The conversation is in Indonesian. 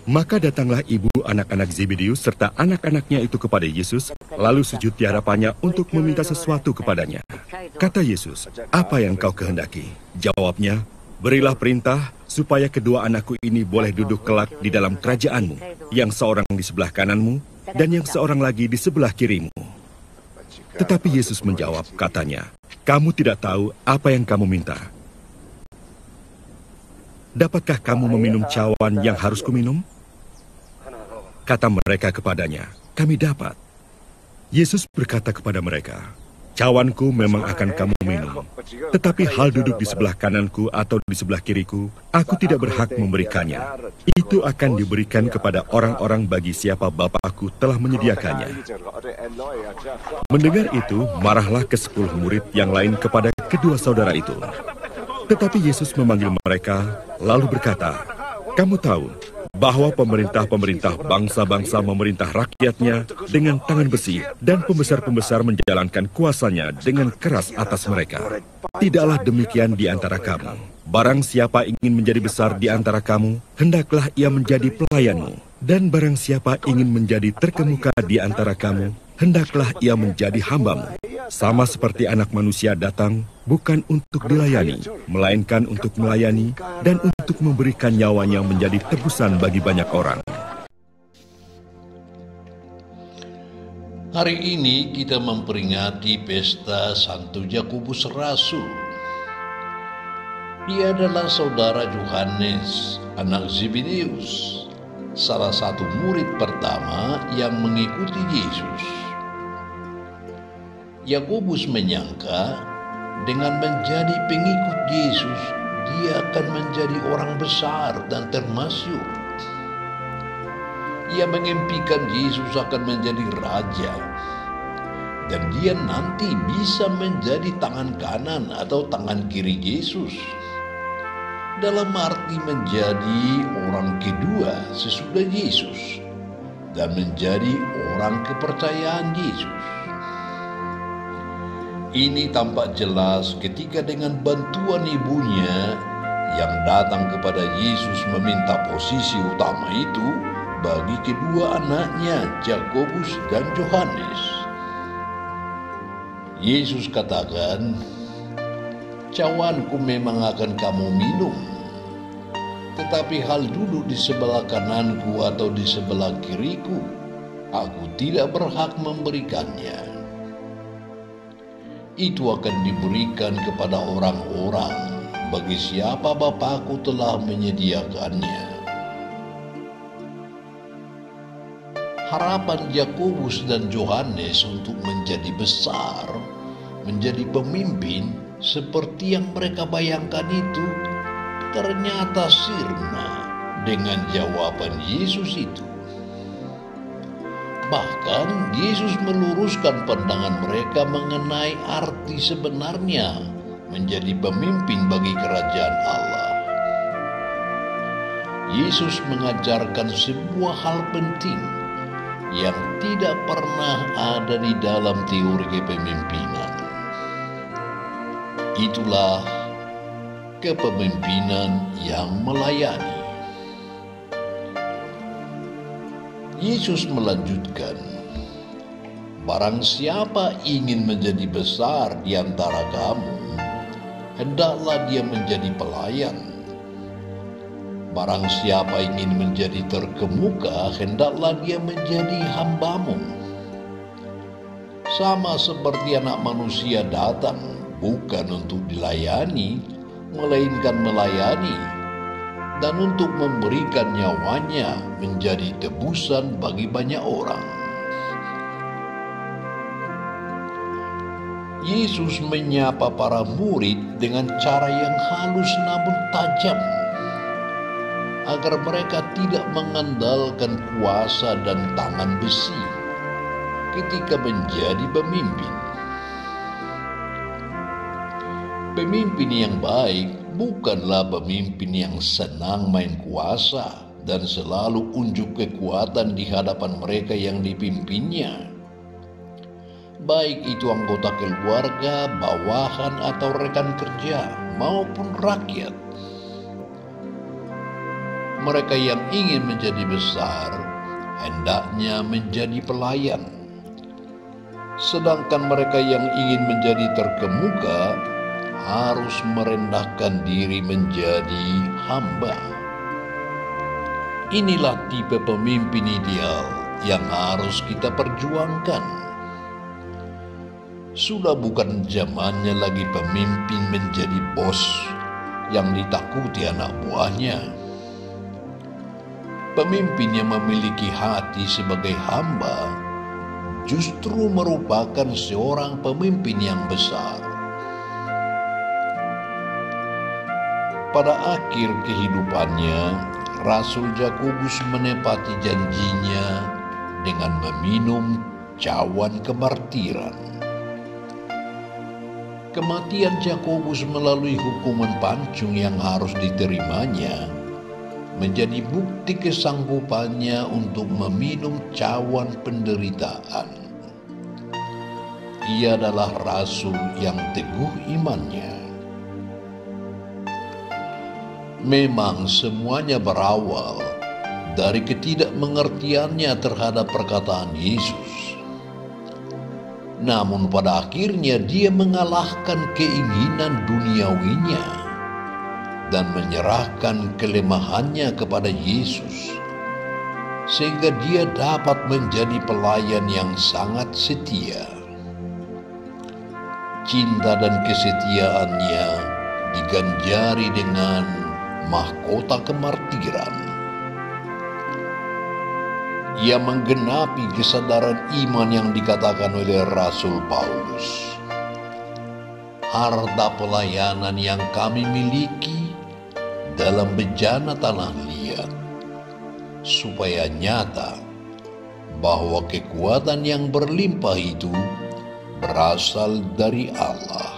Maka datanglah ibu anak-anak Zebedeus serta anak-anaknya itu kepada Yesus, lalu sujud di hadapannya untuk meminta sesuatu kepadanya. Kata Yesus, "Apa yang kau kehendaki?" Jawabnya, "Berilah perintah supaya kedua anakku ini boleh duduk kelak di dalam kerajaan-Mu, yang seorang di sebelah kanan-Mu dan yang seorang lagi di sebelah kiri-Mu." Tetapi Yesus menjawab, katanya, "Kamu tidak tahu apa yang kamu minta. Dapatkah kamu meminum cawan yang harus kuminum?" Kata mereka kepadanya, "Kami dapat." Yesus berkata kepada mereka, "Cawanku memang akan kamu minum, tetapi hal duduk di sebelah kananku atau di sebelah kiriku, aku tidak berhak memberikannya. Itu akan diberikan kepada orang-orang bagi siapa Bapakku telah menyediakannya." Mendengar itu, marahlah ke-10 murid yang lain kepada kedua saudara itu. Tetapi Yesus memanggil mereka, lalu berkata, "Kamu tahu bahwa pemerintah-pemerintah bangsa-bangsa memerintah rakyatnya dengan tangan besi dan pembesar-pembesar menjalankan kuasanya dengan keras atas mereka. Tidaklah demikian di antara kamu. Barang siapa ingin menjadi besar di antara kamu, hendaklah ia menjadi pelayanmu. Dan barang siapa ingin menjadi terkemuka di antara kamu, hendaklah ia menjadi hambamu. Sama seperti Anak Manusia datang, bukan untuk dilayani, melainkan untuk melayani dan untuk memberikan nyawanya menjadi tebusan bagi banyak orang." Hari ini kita memperingati pesta Santo Yakobus Rasul. Dia adalah saudara Yohanes, anak Zebedeus, salah satu murid pertama yang mengikuti Yesus. Yakobus menyangka dengan menjadi pengikut Yesus, dia akan menjadi orang besar dan termasyur. Ia mengimpikan Yesus akan menjadi raja, dan dia nanti bisa menjadi tangan kanan atau tangan kiri Yesus. Dalam arti menjadi orang kedua sesudah Yesus, dan menjadi orang kepercayaan Yesus. Ini tampak jelas ketika dengan bantuan ibunya yang datang kepada Yesus meminta posisi utama itu bagi kedua anaknya, Yakobus dan Yohanes. Yesus katakan, "Cawanku memang akan kamu minum, tetapi hal duduk di sebelah kananku atau di sebelah kiriku, aku tidak berhak memberikannya. Itu akan diberikan kepada orang-orang bagi siapa Bapakku telah menyediakannya." Harapan Yakobus dan Yohanes untuk menjadi besar, menjadi pemimpin seperti yang mereka bayangkan itu, ternyata sirna dengan jawaban Yesus itu. Bahkan Yesus meluruskan pandangan mereka mengenai arti sebenarnya menjadi pemimpin bagi kerajaan Allah. Yesus mengajarkan sebuah hal penting yang tidak pernah ada di dalam teori kepemimpinan. Itulah kepemimpinan yang melayani. Yesus melanjutkan, "Barang siapa ingin menjadi besar di antara kamu, hendaklah dia menjadi pelayan. Barang siapa ingin menjadi terkemuka, hendaklah dia menjadi hambamu. Sama seperti Anak Manusia datang, bukan untuk dilayani, melainkan melayani, dan untuk memberikan nyawanya menjadi tebusan bagi banyak orang." Yesus menyapa para murid dengan cara yang halus namun tajam, agar mereka tidak mengandalkan kuasa dan tangan besi ketika menjadi pemimpin. Pemimpin yang baik bukanlah pemimpin yang senang main kuasa dan selalu unjuk kekuatan di hadapan mereka yang dipimpinnya, baik itu anggota keluarga, bawahan, atau rekan kerja, maupun rakyat. Mereka yang ingin menjadi besar hendaknya menjadi pelayan, sedangkan mereka yang ingin menjadi terkemuka harus merendahkan diri menjadi hamba. Inilah tipe pemimpin ideal yang harus kita perjuangkan. Sudah bukan zamannya lagi pemimpin menjadi bos yang ditakuti anak buahnya. Pemimpin yang memiliki hati sebagai hamba justru merupakan seorang pemimpin yang besar. Pada akhir kehidupannya, Rasul Yakobus menepati janjinya dengan meminum cawan kemartiran. Kematian Yakobus melalui hukuman pancung yang harus diterimanya menjadi bukti kesanggupannya untuk meminum cawan penderitaan. Ia adalah rasul yang teguh imannya. Memang semuanya berawal dari ketidakmengertiannya terhadap perkataan Yesus. Namun pada akhirnya dia mengalahkan keinginan duniawinya dan menyerahkan kelemahannya kepada Yesus, sehingga dia dapat menjadi pelayan yang sangat setia. Cinta dan kesetiaannya diganjari dengan mahkota kemartiran. Ia menggenapi kesadaran iman yang dikatakan oleh Rasul Paulus. Harta pelayanan yang kami miliki dalam bejana tanah liat, supaya nyata bahwa kekuatan yang berlimpah itu berasal dari Allah.